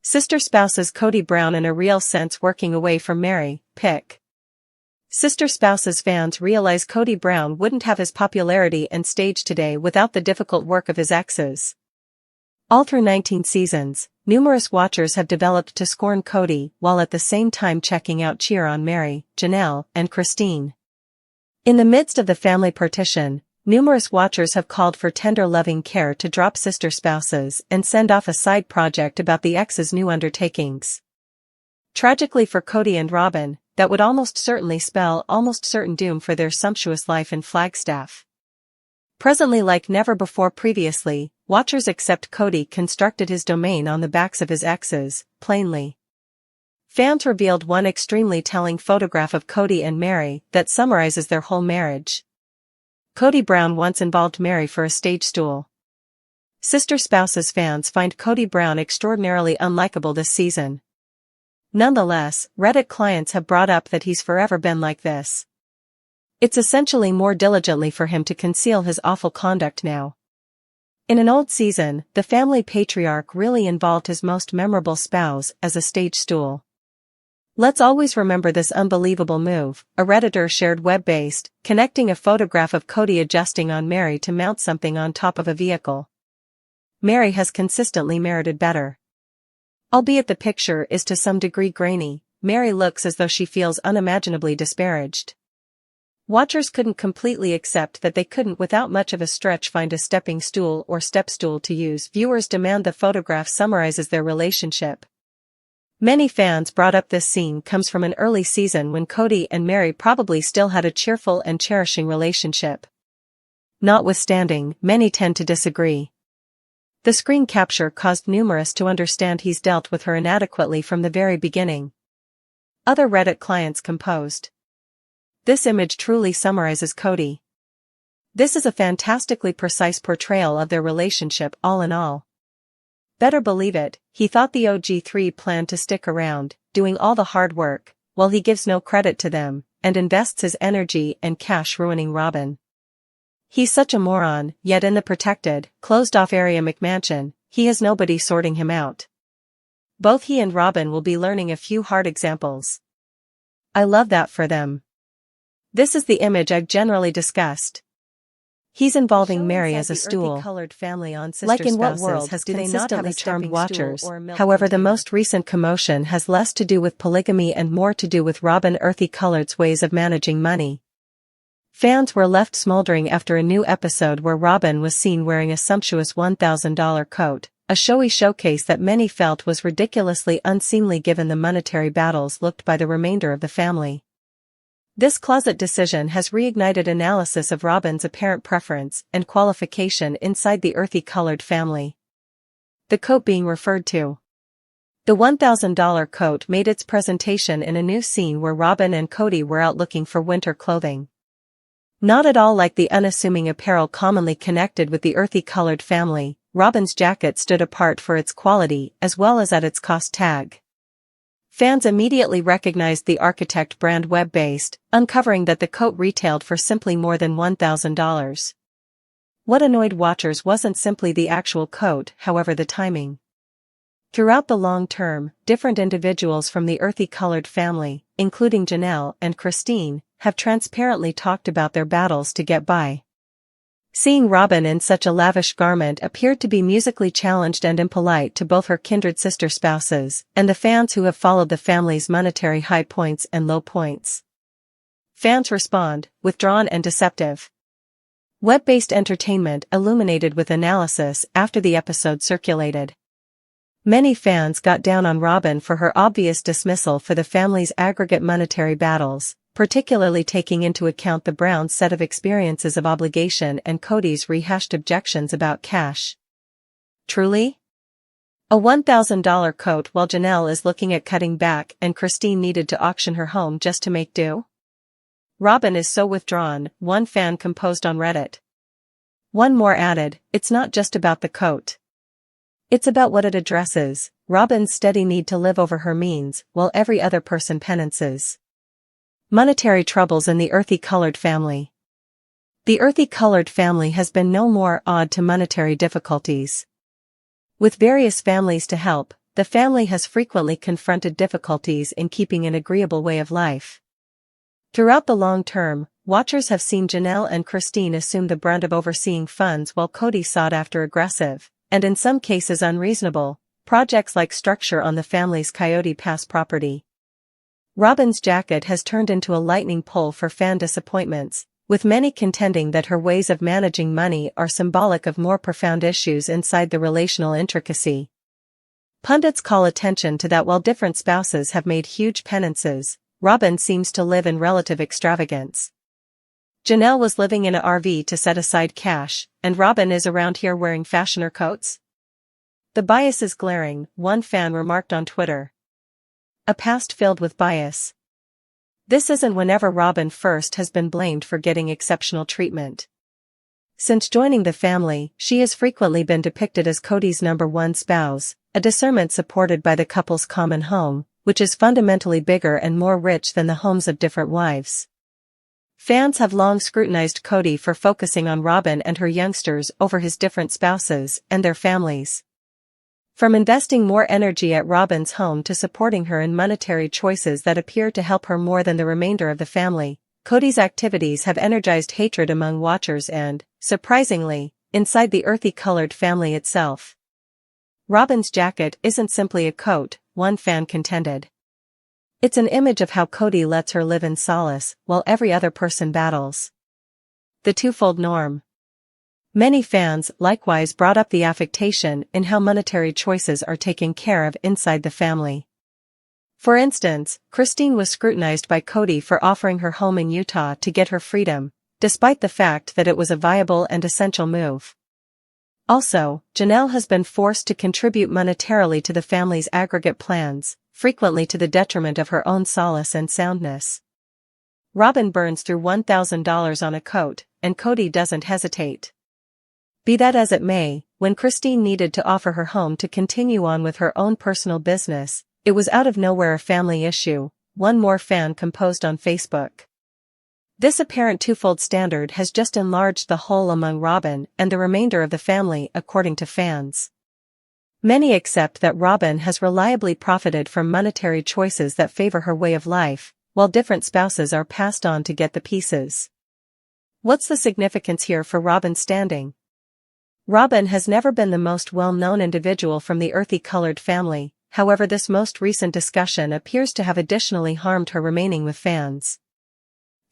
Sister spouses Kody Brown in a real sense working away from Meri, pic. Sister spouses fans realize Kody Brown wouldn't have his popularity and stage today without the difficult work of his exes. All through 19 seasons, numerous watchers have developed to scorn Kody while at the same time checking out cheer on Meri, Janelle, and Christine. In the midst of the family partition, numerous watchers have called for tender loving care to drop sister spouses and send off a side project about the ex's new undertakings. Tragically for Kody and Robyn, that would almost certainly spell almost certain doom for their sumptuous life in Flagstaff. Presently, like never before previously, watchers accept Kody constructed his domain on the backs of his exes, plainly. Fans revealed one extremely telling photograph of Kody and Meri that summarizes their whole marriage. Kody Brown once involved Meri for a stage stool. Sister spouses fans find Kody Brown extraordinarily unlikable this season. Nonetheless, Reddit clients have brought up that he's forever been like this. It's essentially more diligently for him to conceal his awful conduct now. In an old season, the family patriarch really involved his most memorable spouse as a stage stool. Let's always remember this unbelievable move, a Redditor shared web-based, connecting a photograph of Kody adjusting on Meri to mount something on top of a vehicle. Meri has consistently merited better. Albeit the picture is to some degree grainy, Meri looks as though she feels unimaginably disparaged. Watchers couldn't completely accept that they couldn't without much of a stretch find a stepping stool or step stool to use. Viewers demand the photograph summarizes their relationship. Many fans brought up this scene comes from an early season when Kody and Meri probably still had a cheerful and cherishing relationship. Notwithstanding, many tend to disagree. The screen capture caused numerous to understand he's dealt with her inadequately from the very beginning. Other Reddit clients composed. This image truly summarizes Kody. This is a fantastically precise portrayal of their relationship all in all. Better believe it, he thought the OG3 planned to stick around, doing all the hard work, while he gives no credit to them, and invests his energy and cash ruining Robyn. He's such a moron, yet in the protected, closed-off area McMansion, he has nobody sorting him out. Both he and Robyn will be learning a few hard examples. I love that for them. This is the image I've generally discussed. He's involving Meri as a stool. Like in what world has consistently charmed watchers, however the most recent commotion has less to do with polygamy and more to do with Robyn Earthy Colored's ways of managing money. Fans were left smoldering after a new episode where Robyn was seen wearing a sumptuous $1,000 coat, a showy showcase that many felt was ridiculously unseemly given the monetary battles looked by the remainder of the family. This closet decision has reignited analysis of Robyn's apparent preference and qualification inside the earthy colored family. The coat being referred to. The $1,000 coat made its presentation in a new scene where Robyn and Kody were out looking for winter clothing. Not at all like the unassuming apparel commonly connected with the earthy colored family, Robyn's jacket stood apart for its quality as well as at its cost tag. Fans immediately recognized the architect brand web-based, uncovering that the coat retailed for simply more than $1,000. What annoyed watchers wasn't simply the actual coat, however the timing. Throughout the long term, different individuals from the earthy colored family, including Janelle and Christine, have transparently talked about their battles to get by. Seeing Robyn in such a lavish garment appeared to be musically challenged and impolite to both her kindred sister spouses and the fans who have followed the family's monetary high points and low points. Fans respond, withdrawn and deceptive. Web-based entertainment illuminated with analysis after the episode circulated. Many fans got down on Robyn for her obvious dismissal for the family's aggregate monetary battles, particularly taking into account the Browns' set of experiences of obligation and Kody's rehashed objections about cash. Truly? A $1,000 coat while Janelle is looking at cutting back and Christine needed to auction her home just to make do? Robyn is so withdrawn, one fan composed on Reddit. One more added, it's not just about the coat. It's about what it addresses, Robyn's steady need to live over her means, while every other person penances. Monetary troubles in the earthy colored family. The earthy colored family has been no more odd to monetary difficulties. With various families to help, the family has frequently confronted difficulties in keeping an agreeable way of life. Throughout the long term, watchers have seen Janelle and Christine assume the brunt of overseeing funds while Kody sought after aggressive, and in some cases unreasonable, projects like structure on the family's Coyote Pass property. Robyn's jacket has turned into a lightning pole for fan disappointments, with many contending that her ways of managing money are symbolic of more profound issues inside the relational intricacy. Pundits call attention to that while different spouses have made huge penances, Robyn seems to live in relative extravagance. Janelle was living in a RV to set aside cash, and Robyn is around here wearing fashioner coats? The bias is glaring, one fan remarked on Twitter. A past filled with bias. This isn't whenever Robyn first has been blamed for getting exceptional treatment. Since joining the family, she has frequently been depicted as Kody's #1 spouse, a discernment supported by the couple's common home, which is fundamentally bigger and more rich than the homes of different wives. Fans have long scrutinized Kody for focusing on Robyn and her youngsters over his different spouses and their families. From investing more energy at Robyn's home to supporting her in monetary choices that appear to help her more than the remainder of the family, Kody's activities have energized hatred among watchers and, surprisingly, inside the earthy-colored family itself. Robyn's jacket isn't simply a coat, one fan contended. It's an image of how Kody lets her live in solace while every other person battles. The twofold norm. Many fans likewise brought up the affectation in how monetary choices are taken care of inside the family. For instance, Christine was scrutinized by Kody for offering her home in Utah to get her freedom, despite the fact that it was a viable and essential move. Also, Janelle has been forced to contribute monetarily to the family's aggregate plans, frequently to the detriment of her own solace and soundness. Robyn burns through $1,000 on a coat, and Kody doesn't hesitate. Be that as it may, when Christine needed to offer her home to continue on with her own personal business, it was out of nowhere a family issue, one more fan composed on Facebook. This apparent twofold standard has just enlarged the hole among Robyn and the remainder of the family, according to fans. Many accept that Robyn has reliably profited from monetary choices that favor her way of life, while different spouses are passed on to get the pieces. What's the significance here for Robyn's standing? Robyn has never been the most well-known individual from the earthy-colored family, however this most recent discussion appears to have additionally harmed her remaining with fans.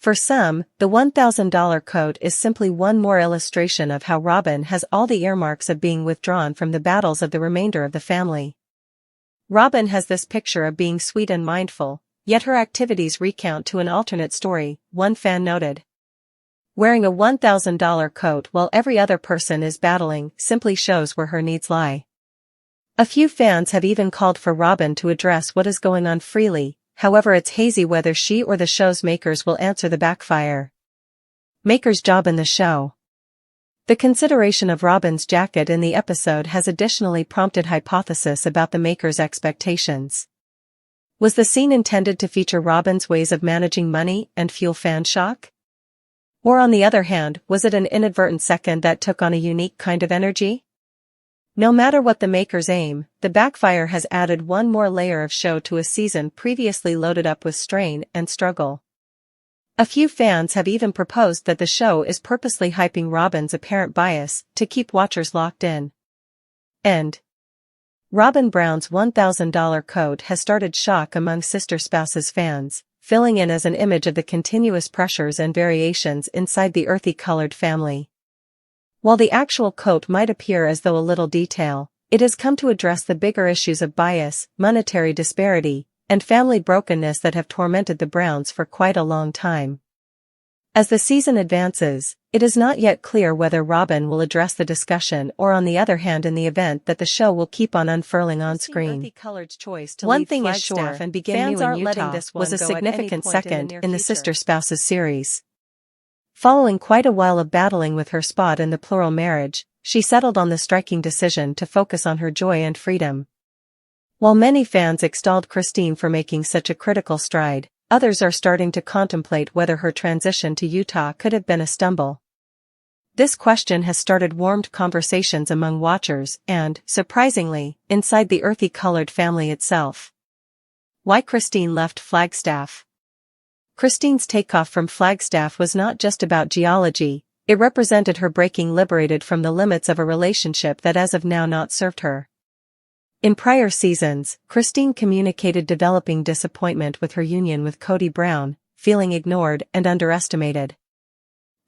For some, the $1,000 coat is simply one more illustration of how Robyn has all the earmarks of being withdrawn from the battles of the remainder of the family. Robyn has this picture of being sweet and mindful, yet her activities recount to an alternate story, one fan noted. Wearing a $1,000 coat while every other person is battling simply shows where her needs lie. A few fans have even called for Robyn to address what is going on freely, however it's hazy whether she or the show's makers will answer the backfire. Maker's job in the show. The consideration of Robyn's jacket in the episode has additionally prompted hypothesis about the makers' expectations. Was the scene intended to feature Robyn's ways of managing money and fuel fan shock? Or on the other hand, was it an inadvertent second that took on a unique kind of energy? No matter what the makers aim, the backfire has added one more layer of show to a season previously loaded up with strain and struggle. A few fans have even proposed that the show is purposely hyping Robyn's apparent bias to keep watchers locked in. End. Robyn Brown's $1,000 coat has started shock among sister spouses fans, filling in as an image of the continuous pressures and variations inside the earthy-colored family. While the actual coat might appear as though a little detail, it has come to address the bigger issues of bias, monetary disparity, and family brokenness that have tormented the Browns for quite a long time. As the season advances, it is not yet clear whether Robyn will address the discussion or on the other hand in the event that the show will keep on unfurling on screen. One thing is sure, and fans aren't letting this one was a significant second in the Sister Spouses series. Following quite a while of battling with her spot in the plural marriage, she settled on the striking decision to focus on her joy and freedom. While many fans extolled Christine for making such a critical stride, others are starting to contemplate whether her transition to Utah could have been a stumble. This question has started warmed conversations among watchers and, surprisingly, inside the earthy-colored family itself. Why Christine left Flagstaff? Christine's takeoff from Flagstaff was not just about geology, it represented her breaking liberated from the limits of a relationship that as of now not served her. In prior seasons, Christine communicated developing disappointment with her union with Kody Brown, feeling ignored and underestimated.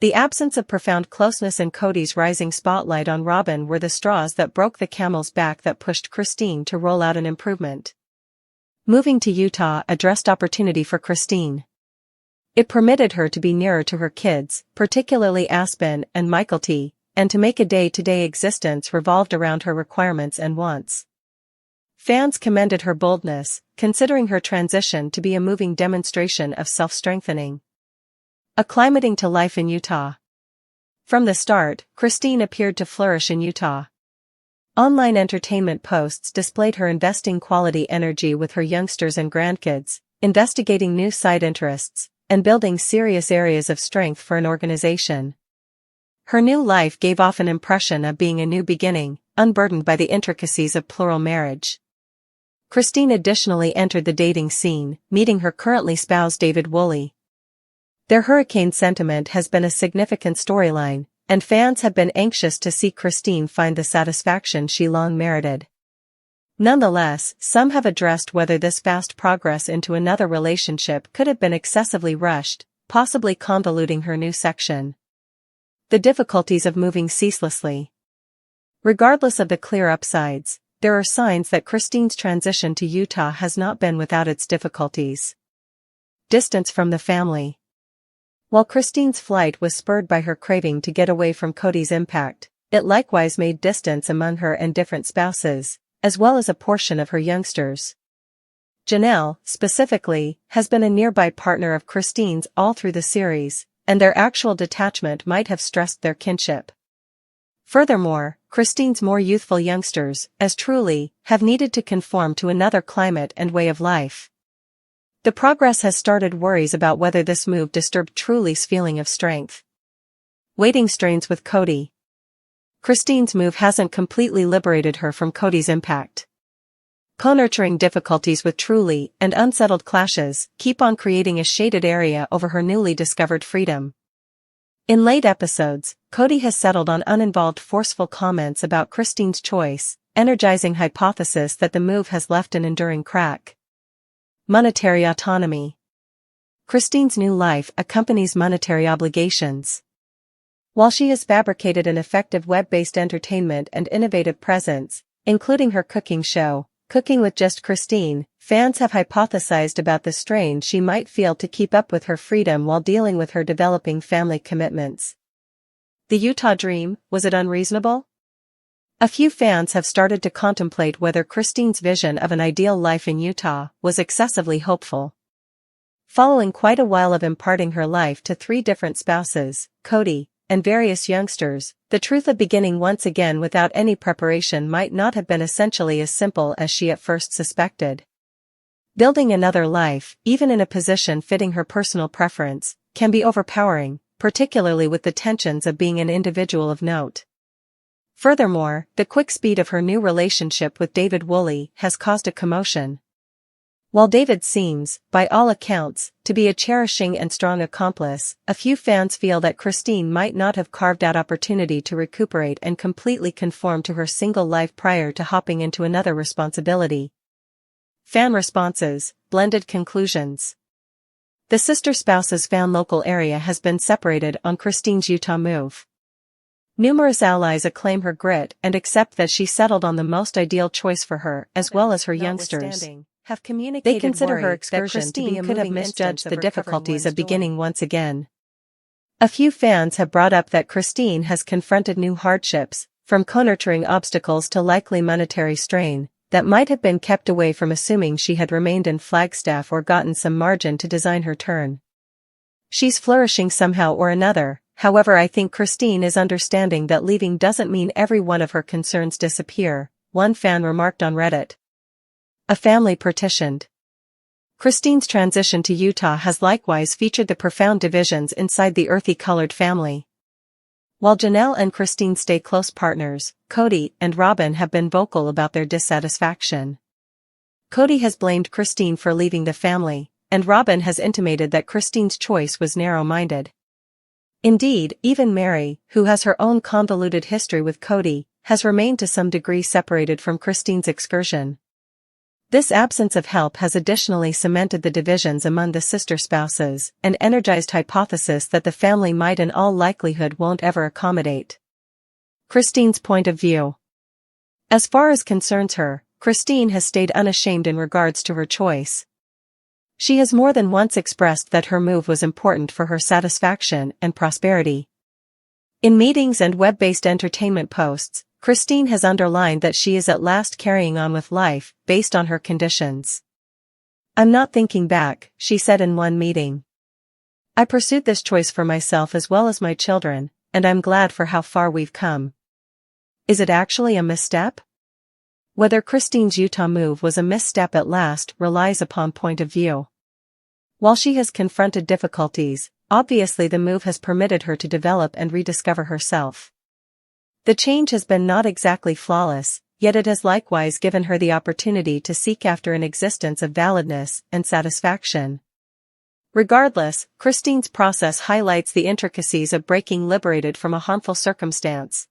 The absence of profound closeness and Kody's rising spotlight on Robin were the straws that broke the camel's back that pushed Christine to roll out an improvement. Moving to Utah addressed opportunity for Christine. It permitted her to be nearer to her kids, particularly Aspen and Michael T., and to make a day-to-day existence revolved around her requirements and wants. Fans commended her boldness, considering her transition to be a moving demonstration of self-strengthening. Acclimating to life in Utah. From the start, Christine appeared to flourish in Utah. Online entertainment posts displayed her investing quality energy with her youngsters and grandkids, investigating new side interests, and building serious areas of strength for an organization. Her new life gave off an impression of being a new beginning, unburdened by the intricacies of plural marriage. Christine additionally entered the dating scene, meeting her currently spouse David Woolley. Their hurricane sentiment has been a significant storyline, and fans have been anxious to see Christine find the satisfaction she long merited. Nonetheless, some have addressed whether this fast progress into another relationship could have been excessively rushed, possibly convoluting her new section. The difficulties of moving ceaselessly. Regardless of the clear upsides, there are signs that Christine's transition to Utah has not been without its difficulties. Distance from the family. While Christine's flight was spurred by her craving to get away from Kody's impact, it likewise made distance among her and different spouses, as well as a portion of her youngsters. Janelle, specifically, has been a nearby partner of Christine's all through the series, and their actual detachment might have stressed their kinship. Furthermore, Christine's more youthful youngsters, as truly, have needed to conform to another climate and way of life. The progress has started worries about whether this move disturbed Truly's feeling of strength. Waiting strains with Kody. Christine's move hasn't completely liberated her from Kody's impact. Co-nurturing difficulties with Truly and unsettled clashes keep on creating a shaded area over her newly discovered freedom. In late episodes, Kody has settled on uninvolved forceful comments about Christine's choice, energizing hypothesis that the move has left an enduring crack. Monetary autonomy. Christine's new life accompanies monetary obligations. While she has fabricated an effective web-based entertainment and innovative presence, including her cooking show, Cooking with Just Christine, fans have hypothesized about the strain she might feel to keep up with her freedom while dealing with her developing family commitments. The Utah dream, was it unreasonable? A few fans have started to contemplate whether Christine's vision of an ideal life in Utah was excessively hopeful. Following quite a while of imparting her life to 3 different spouses, Kody, and various youngsters, the truth of beginning once again without any preparation might not have been essentially as simple as she at first suspected. Building another life, even in a position fitting her personal preference, can be overpowering, particularly with the tensions of being an individual of note. Furthermore, the quick speed of her new relationship with David Woolley has caused a commotion. While David seems, by all accounts, to be a cherishing and strong accomplice, a few fans feel that Christine might not have carved out opportunity to recuperate and completely conform to her single life prior to hopping into another responsibility. Fan responses, blended conclusions. The sister spouse's fan local area has been separated on Christine's Utah move. Numerous allies acclaim her grit and accept that she settled on the most ideal choice for her as well as her youngsters. They consider her excursion to be a could have misjudged the difficulties of beginning once again. A few fans have brought up that Christine has confronted new hardships, from co-nurturing obstacles to likely monetary strain, that might have been kept away from assuming she had remained in Flagstaff or gotten some margin to design her turn. She's flourishing somehow or another. However, I think Christine is understanding that leaving doesn't mean every one of her concerns disappear, one fan remarked on Reddit. A family partitioned. Christine's transition to Utah has likewise featured the profound divisions inside the earthy-colored family. While Janelle and Christine stay close partners, Kody and Robyn have been vocal about their dissatisfaction. Kody has blamed Christine for leaving the family, and Robyn has intimated that Christine's choice was narrow-minded. Indeed, even Meri, who has her own convoluted history with Kody, has remained to some degree separated from Christine's excursion. This absence of help has additionally cemented the divisions among the sister spouses and energized hypothesis that the family might in all likelihood won't ever accommodate. Christine's point of view. As far as concerns her, Christine has stayed unashamed in regards to her choice. She has more than once expressed that her move was important for her satisfaction and prosperity. In meetings and web-based entertainment posts, Christine has underlined that she is at last carrying on with life, based on her conditions. "I'm not thinking back," she said in one meeting. "I pursued this choice for myself as well as my children, and I'm glad for how far we've come." Is it actually a misstep? Whether Christine's Utah move was a misstep at last relies upon point of view. While she has confronted difficulties, obviously the move has permitted her to develop and rediscover herself. The change has been not exactly flawless, yet it has likewise given her the opportunity to seek after an existence of validness and satisfaction. Regardless, Christine's process highlights the intricacies of breaking liberated from a harmful circumstance.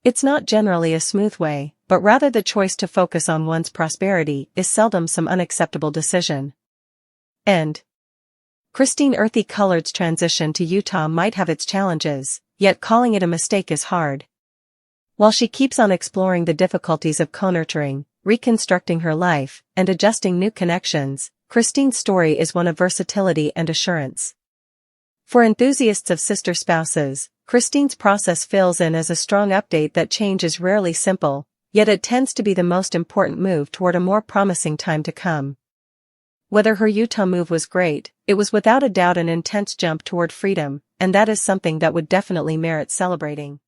It's not generally a smooth way, but rather the choice to focus on one's prosperity is seldom some unacceptable decision. End. Christine Earthy Colored's transition to Utah might have its challenges, yet calling it a mistake is hard. While she keeps on exploring the difficulties of co-nurturing, reconstructing her life, and adjusting new connections, Christine's story is one of versatility and assurance. For enthusiasts of sister spouses, Christine's process fills in as a strong update that change is rarely simple, yet it tends to be the most important move toward a more promising time to come. Whether her Utah move was great, it was without a doubt an intense jump toward freedom, and that is something that would definitely merit celebrating.